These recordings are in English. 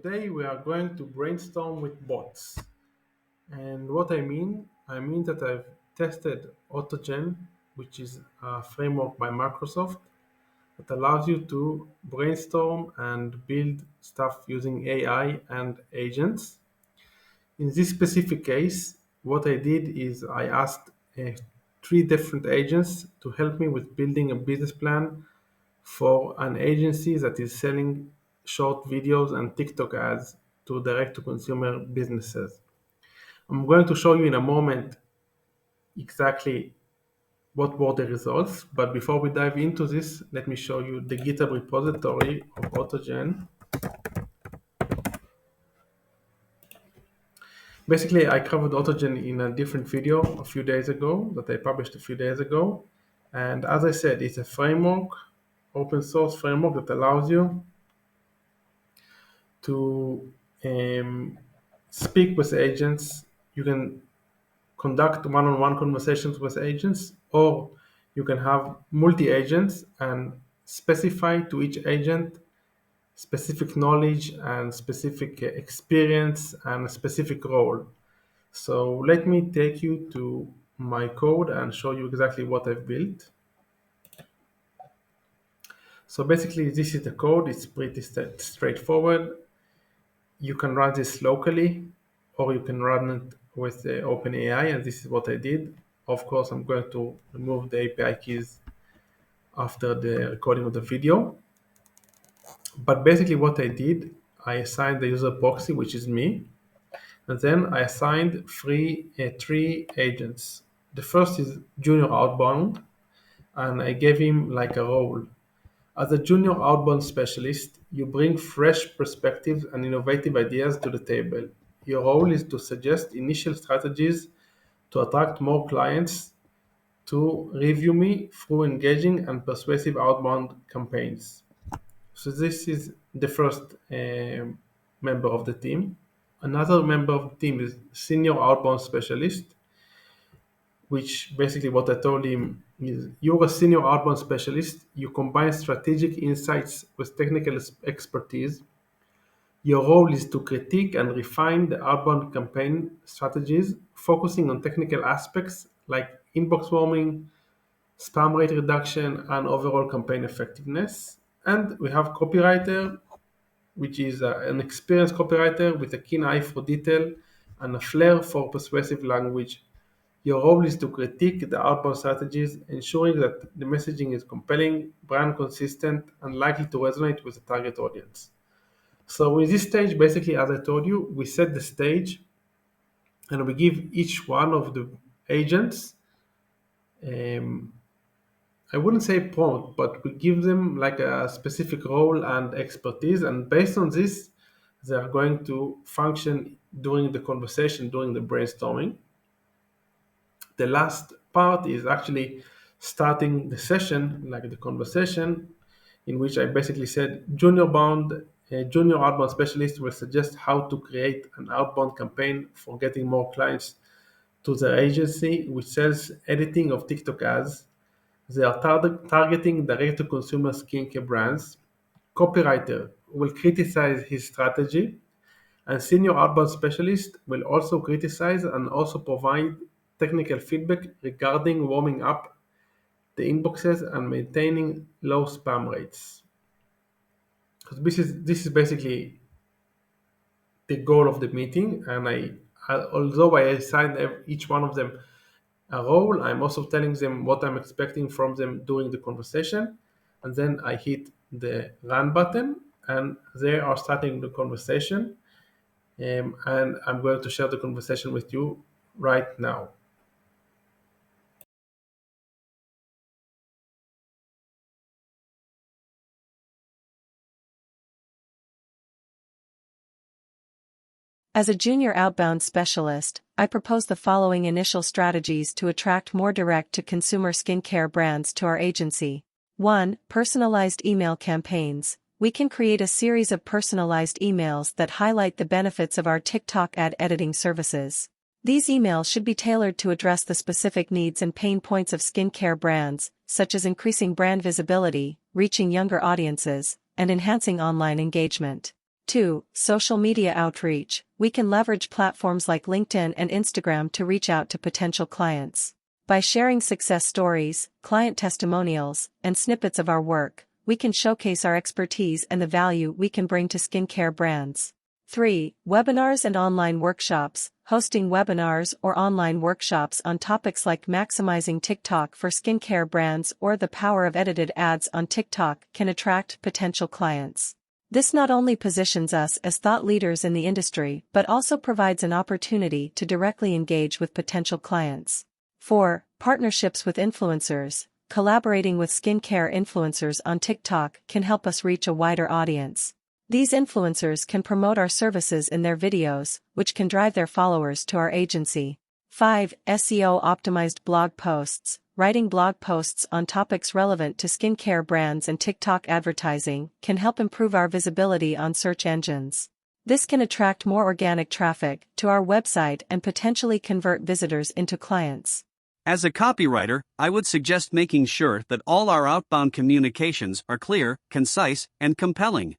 Today we are going to brainstorm with bots. And what I mean that I've tested Autogen, which is a framework by Microsoft that allows you to brainstorm and build stuff using AI and agents. In this specific case, what I did is I asked three different agents to help me with building a business plan for an agency that is selling short videos and TikTok ads to direct to consumer businesses. I'm going to show you in a moment exactly what were the results, but before we dive into this, let me show you the GitHub repository of Autogen. Basically, I covered Autogen in a different video a few days ago that I published a few days ago. And as I said, it's a framework, open source framework that allows you to speak with agents. You can conduct one-on-one conversations with agents, or you can have multi-agents and specify to each agent specific knowledge and specific experience and a specific role. So let me take you to my code and show you exactly what I've built. So basically, this is the code. It's pretty straightforward. You can run this locally, or you can run it with the OpenAI, and this is what I did. Of course, I'm going to remove the API keys after the recording of the video. But basically, what I did, I assigned the user proxy, which is me, and then I assigned three agents. The first is junior outbound, and I gave him like a role. As a junior outbound specialist, you bring fresh perspectives and innovative ideas to the table. Your role is to suggest initial strategies to attract more clients to review me through engaging and persuasive outbound campaigns. So, this is the first member of the team. Another member of the team is senior outbound specialist, which basically what I told him is you're a senior outbound specialist. You combine strategic insights with technical expertise. Your role is to critique and refine the outbound campaign strategies, focusing on technical aspects like inbox warming, spam rate reduction, and overall campaign effectiveness. And we have copywriter, which is an experienced copywriter with a keen eye for detail and a flair for persuasive language. Your role is to critique the outbound strategies, ensuring that the messaging is compelling, brand consistent, and likely to resonate with the target audience. So, in this stage, basically, as I told you, we set the stage and we give each one of the agents, um, I wouldn't say prompt, but we give them like a specific role and expertise. And based on this, they are going to function during the conversation, during the brainstorming. The last part is actually starting the session, like the conversation, in which I basically said junior outbound specialist will suggest how to create an outbound campaign for getting more clients to their agency, which sells editing of TikTok ads. They are targeting direct-to-consumer skincare brands. Copywriter will criticize his strategy, and senior outbound specialist will also criticize and also provide technical feedback regarding warming up the inboxes and maintaining low spam rates. Because this is basically the goal of the meeting, and although I assigned each one of them a role, I'm also telling them what I'm expecting from them during the conversation, and then I hit the run button, and they are starting the conversation. And I'm going to share the conversation with you right now. As a junior outbound specialist, I propose the following initial strategies to attract more direct-to-consumer skincare brands to our agency. 1. Personalized email campaigns. We can create a series of personalized emails that highlight the benefits of our TikTok ad editing services. These emails should be tailored to address the specific needs and pain points of skincare brands, such as increasing brand visibility, reaching younger audiences, and enhancing online engagement. 2. Social media outreach. We can leverage platforms like LinkedIn and Instagram to reach out to potential clients. By sharing success stories, client testimonials, and snippets of our work, we can showcase our expertise and the value we can bring to skincare brands. 3. Webinars and online workshops. Hosting webinars or online workshops on topics like maximizing TikTok for skincare brands or the power of edited ads on TikTok can attract potential clients. This not only positions us as thought leaders in the industry but also provides an opportunity to directly engage with potential clients. 4. Partnerships with influencers. Collaborating with skincare influencers on TikTok can help us reach a wider audience. These influencers can promote our services in their videos, which can drive their followers to our agency. 5. SEO-optimized blog posts. Writing blog posts on topics relevant to skincare brands and TikTok advertising can help improve our visibility on search engines. This can attract more organic traffic to our website and potentially convert visitors into clients. As a copywriter, I would suggest making sure that all our outbound communications are clear, concise, and compelling.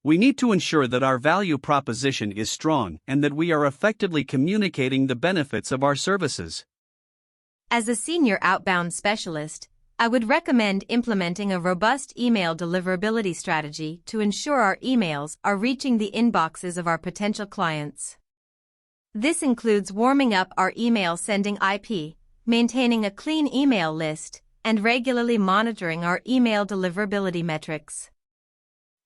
We need to ensure that our value proposition is strong and that we are effectively communicating the benefits of our services. As a senior outbound specialist, I would recommend implementing a robust email deliverability strategy to ensure our emails are reaching the inboxes of our potential clients. This includes warming up our email sending IP, maintaining a clean email list, and regularly monitoring our email deliverability metrics.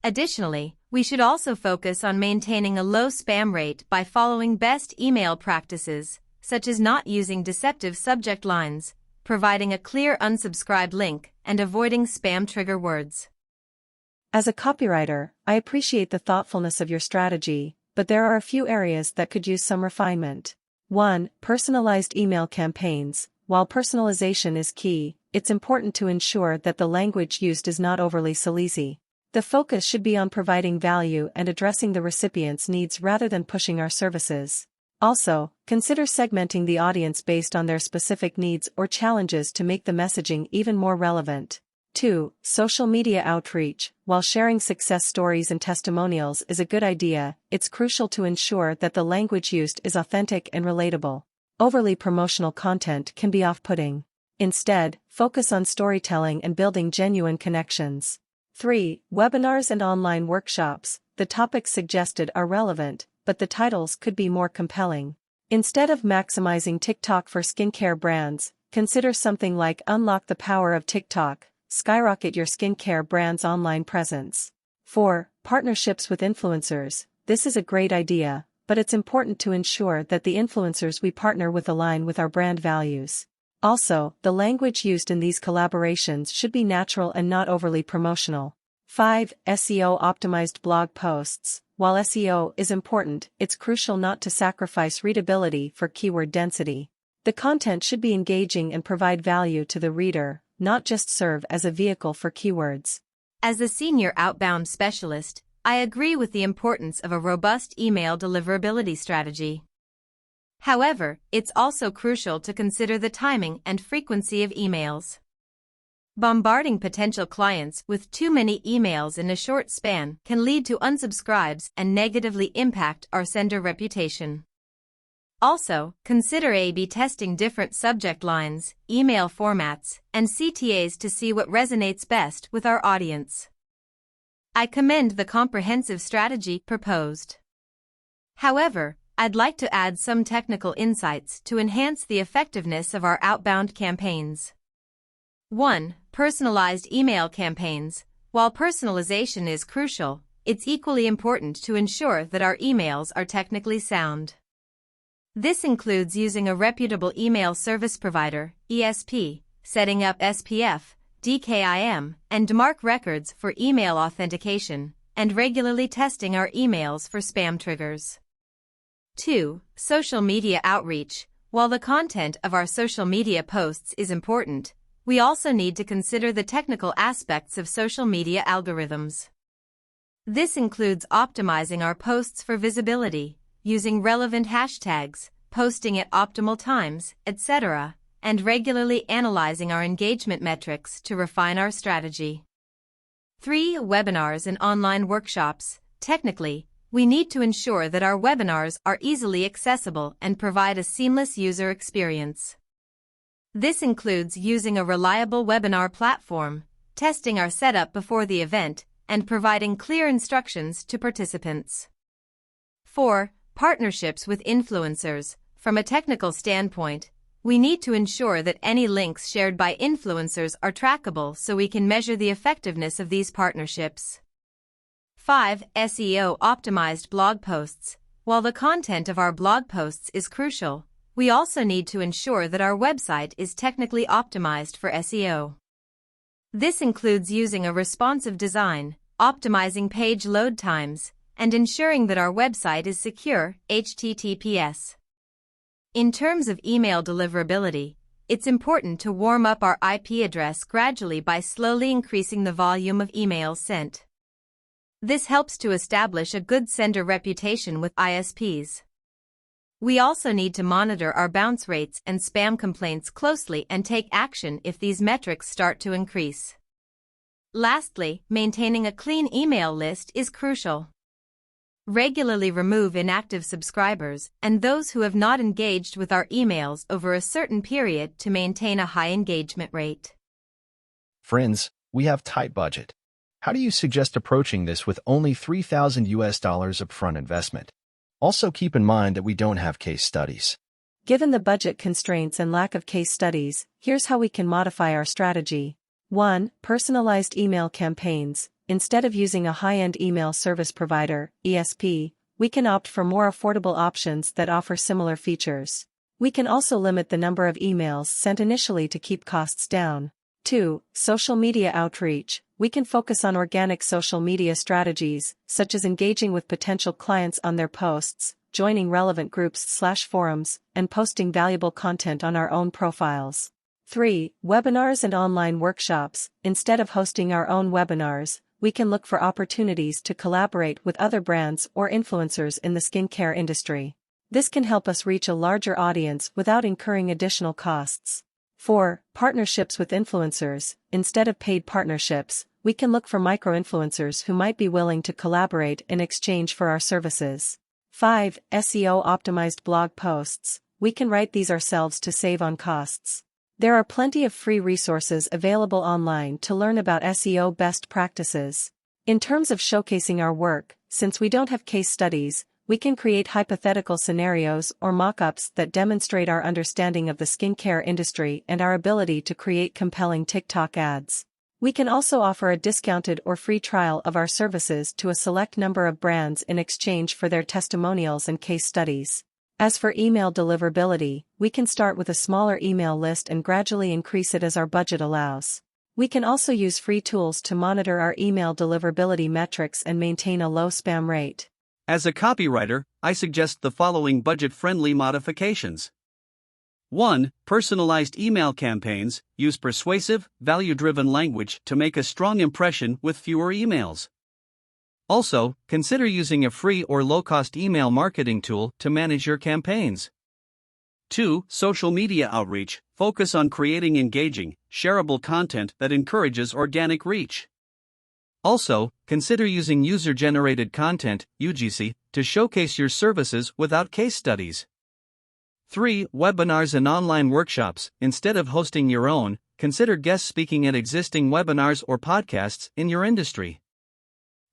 Additionally, we should also focus on maintaining a low spam rate by following best email practices, such as not using deceptive subject lines, providing a clear unsubscribed link, and avoiding spam trigger words. As a copywriter, I appreciate the thoughtfulness of your strategy, but there are a few areas that could use some refinement. 1. Personalized email campaigns. While personalization is key, it's important to ensure that the language used is not overly sleazy. The focus should be on providing value and addressing the recipient's needs rather than pushing our services. Also, consider segmenting the audience based on their specific needs or challenges to make the messaging even more relevant. 2. Social media outreach. While sharing success stories and testimonials is a good idea, it's crucial to ensure that the language used is authentic and relatable. Overly promotional content can be off-putting. Instead, focus on storytelling and building genuine connections. 3. Webinars and online workshops. The topics suggested are relevant, but the titles could be more compelling. Instead of maximizing TikTok for skincare brands, consider something like Unlock the Power of TikTok, Skyrocket Your Skincare Brand's Online Presence. 4. Partnerships with influencers. This is a great idea, but it's important to ensure that the influencers we partner with align with our brand values. Also, the language used in these collaborations should be natural and not overly promotional. 5. SEO-optimized blog posts. While SEO is important, it's crucial not to sacrifice readability for keyword density. The content should be engaging and provide value to the reader, not just serve as a vehicle for keywords. As a senior outbound specialist, I agree with the importance of a robust email deliverability strategy. However, it's also crucial to consider the timing and frequency of emails. Bombarding potential clients with too many emails in a short span can lead to unsubscribes and negatively impact our sender reputation. Also, consider A/B testing different subject lines, email formats, and CTAs to see what resonates best with our audience. I commend the comprehensive strategy proposed. However, I'd like to add some technical insights to enhance the effectiveness of our outbound campaigns. 1. Personalized email campaigns. While personalization is crucial, it's equally important to ensure that our emails are technically sound. This includes using a reputable email service provider, ESP, setting up SPF, DKIM, and DMARC records for email authentication, and regularly testing our emails for spam triggers. 2. Social media outreach. While the content of our social media posts is important, we also need to consider the technical aspects of social media algorithms. This includes optimizing our posts for visibility, using relevant hashtags, posting at optimal times, etc., and regularly analyzing our engagement metrics to refine our strategy. 3. Webinars and online workshops. Technically, we need to ensure that our webinars are easily accessible and provide a seamless user experience. This includes using a reliable webinar platform, testing our setup before the event, and providing clear instructions to participants. 4. Partnerships with influencers. From a technical standpoint, we need to ensure that any links shared by influencers are trackable so we can measure the effectiveness of these partnerships. 5. SEO optimized blog posts. While the content of our blog posts is crucial, we also need to ensure that our website is technically optimized for SEO. This includes using a responsive design, optimizing page load times, and ensuring that our website is secure, HTTPS. In terms of email deliverability, it's important to warm up our IP address gradually by slowly increasing the volume of emails sent. This helps to establish a good sender reputation with ISPs. We also need to monitor our bounce rates and spam complaints closely and take action if these metrics start to increase. Lastly, maintaining a clean email list is crucial. Regularly remove inactive subscribers and those who have not engaged with our emails over a certain period to maintain a high engagement rate. Friends, we have tight budget. How do you suggest approaching this with only $3,000 upfront investment? Also keep in mind that we don't have case studies. Given the budget constraints and lack of case studies, here's how we can modify our strategy. 1. Personalized email campaigns. Instead of using a high-end email service provider, ESP, we can opt for more affordable options that offer similar features. We can also limit the number of emails sent initially to keep costs down. 2. Social media outreach. We can focus on organic social media strategies, such as engaging with potential clients on their posts, joining relevant groups/forums, and posting valuable content on our own profiles. 3. Webinars and online workshops. Instead of hosting our own webinars, we can look for opportunities to collaborate with other brands or influencers in the skincare industry. This can help us reach a larger audience without incurring additional costs. 4. Partnerships with influencers. Instead of paid partnerships, we can look for micro-influencers who might be willing to collaborate in exchange for our services. 5. SEO-optimized blog posts. We can write these ourselves to save on costs. There are plenty of free resources available online to learn about SEO best practices. In terms of showcasing our work, since we don't have case studies, we can create hypothetical scenarios or mock-ups that demonstrate our understanding of the skincare industry and our ability to create compelling TikTok ads. We can also offer a discounted or free trial of our services to a select number of brands in exchange for their testimonials and case studies. As for email deliverability, we can start with a smaller email list and gradually increase it as our budget allows. We can also use free tools to monitor our email deliverability metrics and maintain a low spam rate. As a copywriter, I suggest the following budget-friendly modifications. 1. Personalized email campaigns. Use persuasive, value-driven language to make a strong impression with fewer emails. Also, consider using a free or low-cost email marketing tool to manage your campaigns. 2. Social media outreach. Focus on creating engaging, shareable content that encourages organic reach. Also, consider using user-generated content, UGC, to showcase your services without case studies. 3. Webinars and online workshops. Instead of hosting your own, consider guest speaking at existing webinars or podcasts in your industry.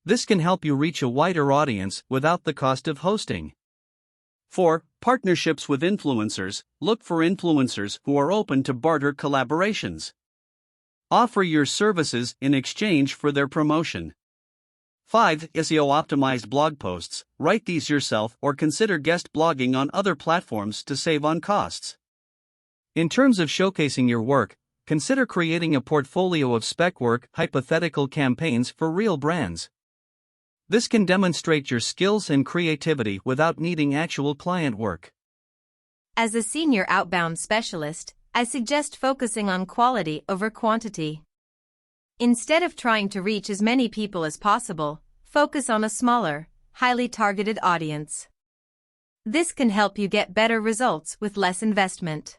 This can help you reach a wider audience without the cost of hosting. 4. Partnerships with influencers. Look for influencers who are open to barter collaborations. Offer your services in exchange for their promotion. 5. SEO-optimized blog posts. Write these yourself or consider guest blogging on other platforms to save on costs. In terms of showcasing your work, consider creating a portfolio of spec work, hypothetical campaigns for real brands. This can demonstrate your skills and creativity without needing actual client work. As a senior outbound specialist, I suggest focusing on quality over quantity. Instead of trying to reach as many people as possible, focus on a smaller, highly targeted audience. This can help you get better results with less investment.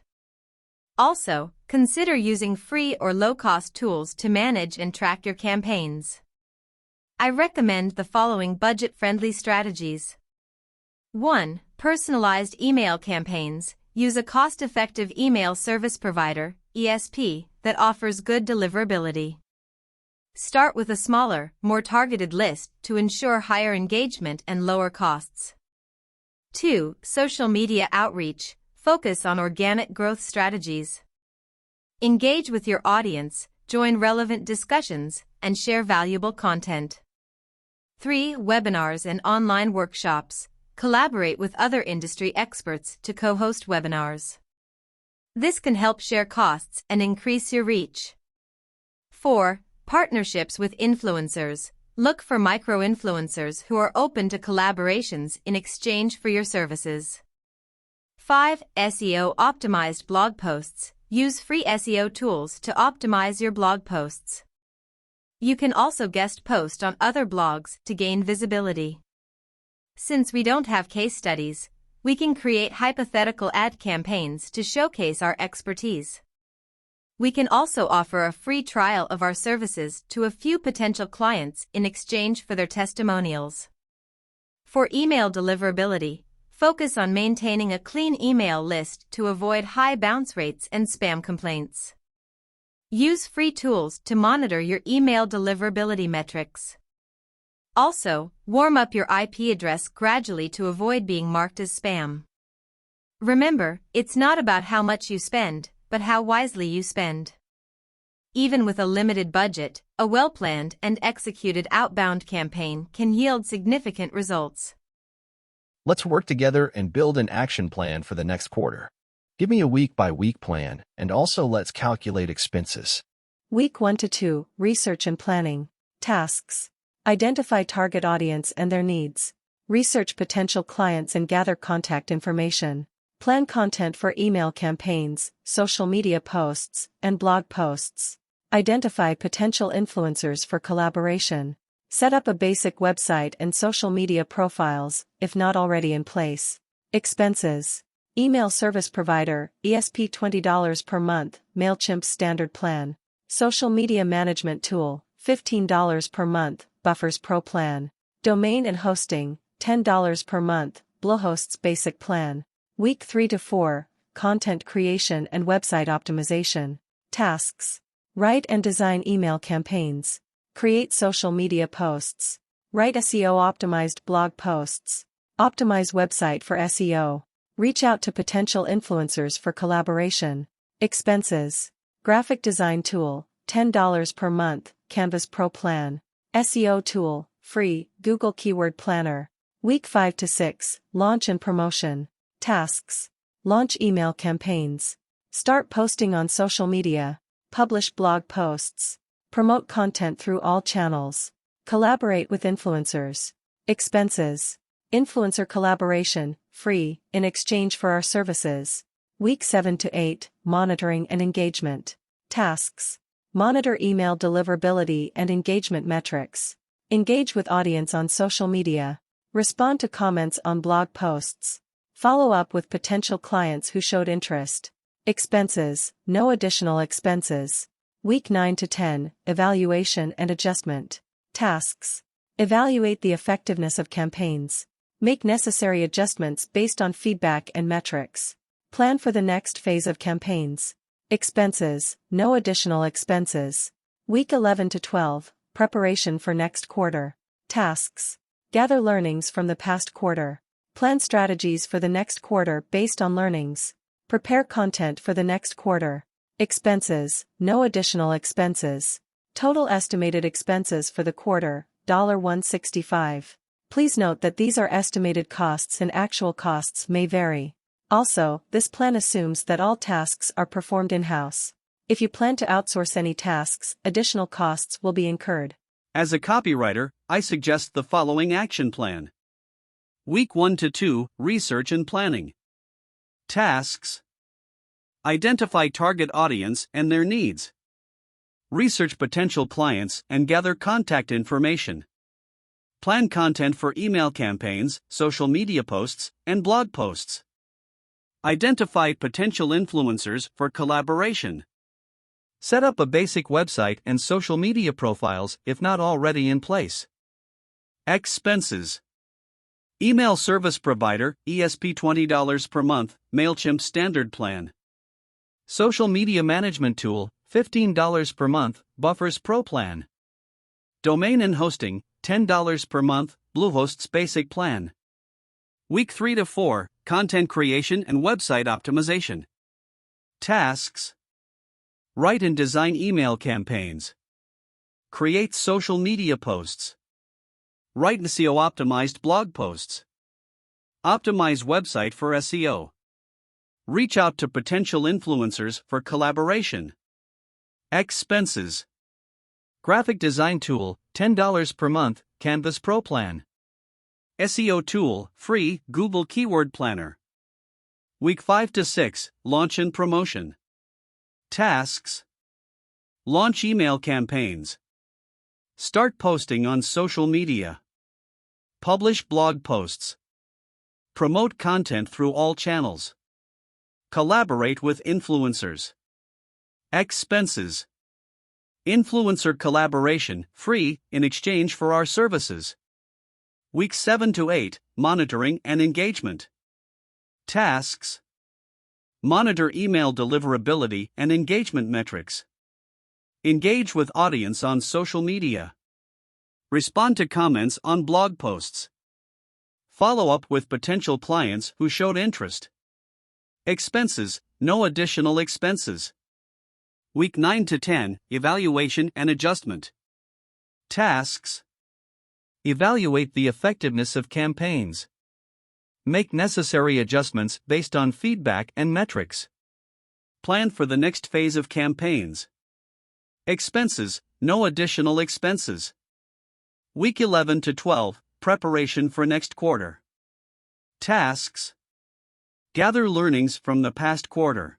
Also, consider using free or low-cost tools to manage and track your campaigns. I recommend the following budget-friendly strategies. 1. Personalized email campaigns. Use a cost-effective email service provider, ESP, that offers good deliverability. Start with a smaller, more targeted list to ensure higher engagement and lower costs. 2. Social media outreach. Focus on organic growth strategies. Engage with your audience, join relevant discussions, and share valuable content. 3. Webinars and online workshops. Collaborate with other industry experts to co-host webinars. This can help share costs and increase your reach. 4. Partnerships with influencers. Look for micro-influencers who are open to collaborations in exchange for your services. 5. SEO-optimized blog posts. Use free SEO tools to optimize your blog posts. You can also guest post on other blogs to gain visibility. Since we don't have case studies, we can create hypothetical ad campaigns to showcase our expertise. We can also offer a free trial of our services to a few potential clients in exchange for their testimonials. For email deliverability, focus on maintaining a clean email list to avoid high bounce rates and spam complaints. Use free tools to monitor your email deliverability metrics. Also, warm up your IP address gradually to avoid being marked as spam. Remember, it's not about how much you spend, but how wisely you spend. Even with a limited budget, a well-planned and executed outbound campaign can yield significant results. Let's work together and build an action plan for the next quarter. Give me a week-by-week plan, and also let's calculate expenses. Week 1 to 2, Research and Planning. Tasks. Identify target audience and their needs. Research potential clients and gather contact information. Plan content for email campaigns, social media posts, and blog posts. Identify potential influencers for collaboration. Set up a basic website and social media profiles, if not already in place. Expenses. Email service provider, ESP $20 per month, MailChimp standard plan. Social media management tool, $15 per month, Buffers Pro plan. Domain and hosting, $10 per month, Bluehost's basic plan. Week 3 to 4, Content creation and website optimization. Tasks. Write and design email campaigns. Create social media posts. Write SEO-optimized blog posts. Optimize website for SEO. Reach out to potential influencers for collaboration. Expenses. Graphic design tool, $10 per month, Canvas Pro plan. SEO tool, free, Google Keyword Planner. Week 5 to 6, Launch and promotion. Tasks. Launch email campaigns. Start posting on social media. Publish blog posts. Promote content through all channels. Collaborate with influencers. Expenses. Influencer collaboration, free, in exchange for our services. Week 7 to 8, Monitoring and engagement. Tasks. Monitor email deliverability and engagement metrics. Engage with audience on social media. Respond to comments on blog posts. Follow up with potential clients who showed interest. Expenses, no additional expenses. Week 9 to 10, Evaluation and adjustment. Tasks. Evaluate the effectiveness of campaigns. Make necessary adjustments based on feedback and metrics. Plan for the next phase of campaigns. Expenses, no additional expenses. Week 11 to 12, Preparation for next quarter. Tasks. Gather learnings from the past quarter. Plan strategies for the next quarter based on learnings. Prepare content for the next quarter. Expenses, no additional expenses. Total estimated expenses for the quarter, $165. Please note that these are estimated costs and actual costs may vary. Also, this plan assumes that all tasks are performed in-house. If you plan to outsource any tasks, additional costs will be incurred. As a copywriter, I suggest the following action plan. Week 1 to 2, Research and Planning. Tasks. Identify target audience and their needs. Research potential clients and gather contact information. Plan content for email campaigns, social media posts, and blog posts. Identify potential influencers for collaboration. Set up a basic website and social media profiles if not already in place. Expenses. Email service provider, ESP $20 per month, MailChimp standard plan. Social media management tool, $15 per month, Buffers Pro plan. Domain and hosting, $10 per month, Bluehost's basic plan. Week 3 to 4, content creation and website optimization. Tasks. Write and design email campaigns. Create social media posts. Write and SEO optimized blog posts. Optimize website for SEO. Reach out to potential influencers for collaboration. Expenses. Graphic design tool, $10 per month, Canvas Pro plan. SEO tool, free, Google Keyword Planner. Week 5 to 6, launch and promotion. Tasks. Launch email campaigns. Start posting on social media. Publish blog posts. Promote content through all channels. Collaborate with influencers. Expenses. Influencer collaboration, free, in exchange for our services. Week 7 to 8, monitoring and engagement. Tasks. Monitor email deliverability and engagement metrics. Engage with audience on social media. Respond to comments on blog posts. Follow up with potential clients who showed interest. Expenses, no additional expenses. Week 9 to 10, evaluation and adjustment. Tasks. Evaluate the effectiveness of campaigns. Make necessary adjustments based on feedback and metrics. Plan for the next phase of campaigns. Expenses, no additional expenses. Week 11 to 12, preparation for next quarter. Tasks. Gather learnings from the past quarter.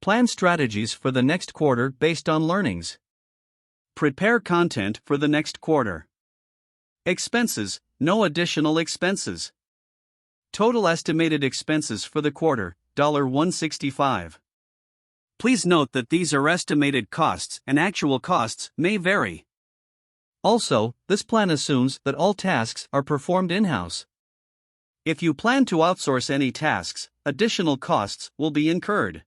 Plan strategies for the next quarter based on learnings. Prepare content for the next quarter. Expenses, no additional expenses. Total estimated expenses for the quarter, $165. Please note that these are estimated costs and actual costs may vary. Also, this plan assumes that all tasks are performed in-house. If you plan to outsource any tasks, additional costs will be incurred.